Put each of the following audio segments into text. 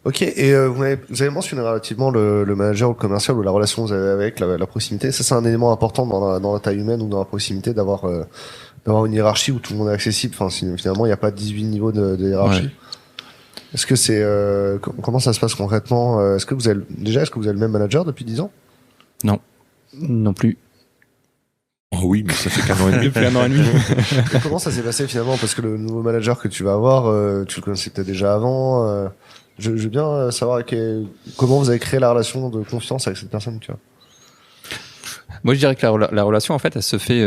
Ok, et vous avez mentionné relativement le manager ou le commercial ou la relation que vous avez avec la proximité. Ça, c'est un élément important dans la taille humaine ou dans la proximité d'avoir une hiérarchie où tout le monde est accessible. Enfin, finalement, il n'y a pas 18 niveaux de hiérarchie. Ouais. Est-ce que c'est comment ça se passe concrètement? Est-ce que vous avez le même manager depuis 10 ans? Non. Non plus. Oh oui, mais ça fait qu'un an et demi. Depuis 1 an et demi. Et comment ça s'est passé finalement? Parce que le nouveau manager que tu vas avoir, tu le connaissais peut-être déjà avant. Je veux bien savoir comment vous avez créé la relation de confiance avec cette personne, tu vois. Moi, je dirais que la relation, en fait, elle se fait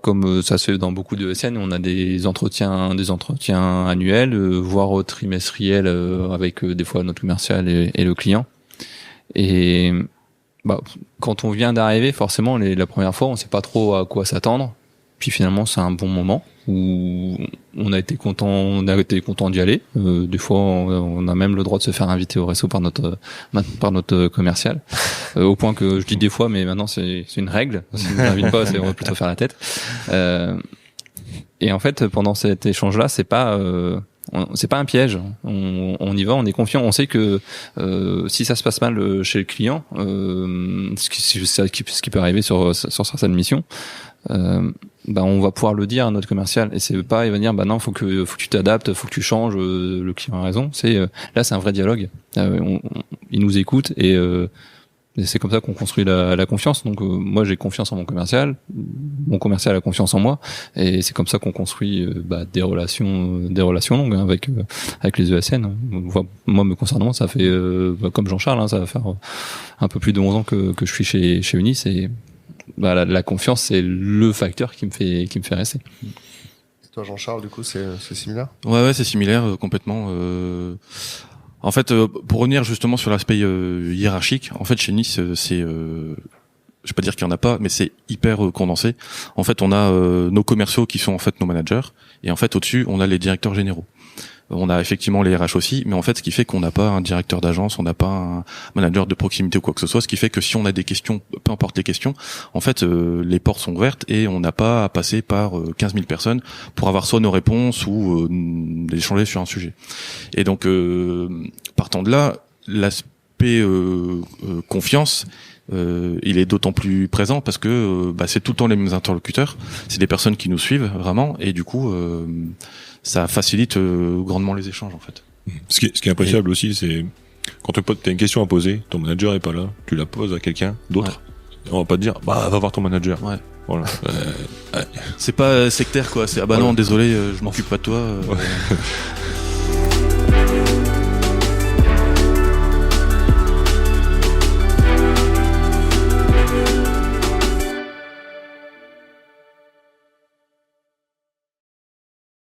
comme ça se fait dans beaucoup de SN. On a des entretiens annuels, voire trimestriels, avec des fois notre commercial et le client. Et quand on vient d'arriver, forcément, la première fois, on sait pas trop à quoi s'attendre. Puis finalement, c'est un bon moment où on a été content d'y aller. Des fois, on a même le droit de se faire inviter au resto par notre commercial. Au point que je dis des fois, mais maintenant c'est une règle. Si on ne invite pas, on va plutôt faire la tête. Et en fait, pendant cet échange-là, c'est pas un piège. On y va, on est confiant. On sait que si ça se passe mal chez le client, ce qui peut arriver sur certaines missions, on va pouvoir le dire à notre commercial. Et c'est pas, il va dire, non, faut que tu t'adaptes, faut que tu changes. Le client a raison. Là, c'est un vrai dialogue. Il nous écoute et c'est comme ça qu'on construit la confiance. Donc moi j'ai confiance en mon commercial a confiance en moi, et c'est comme ça qu'on construit des relations longues avec les ESN. Moi me concernant, ça fait comme Jean-Charles, ça va faire un peu plus de 11 ans que je suis chez Unis, et la confiance c'est le facteur qui me fait rester. Toi Jean-Charles, du coup c'est similaire? Ouais, c'est similaire complètement. En fait, pour revenir justement sur l'aspect hiérarchique, en fait chez Nice, c'est, je vais pas dire qu'il y en a pas, mais c'est hyper condensé. En fait, on a nos commerciaux qui sont en fait nos managers, et en fait au-dessus, on a les directeurs généraux. On a effectivement les RH aussi, mais en fait, ce qui fait qu'on n'a pas un directeur d'agence, on n'a pas un manager de proximité ou quoi que ce soit, ce qui fait que si on a des questions, peu importe les questions, en fait, les portes sont ouvertes et on n'a pas à passer par 15 000 personnes pour avoir soit nos réponses ou d'échanger sur un sujet. Et donc, partant de là, l'aspect confiance, il est d'autant plus présent parce que c'est tout le temps les mêmes interlocuteurs, c'est des personnes qui nous suivent vraiment, et du coup ça facilite grandement les échanges en fait. Ce qui est appréciable aussi, c'est quand t'as une question à poser, ton manager est pas là, tu la poses à quelqu'un d'autre. Ouais. On va pas te dire va voir ton manager. Ouais. Voilà. C'est pas sectaire quoi, c'est non désolé, je m'occupe pas de toi. Ouais.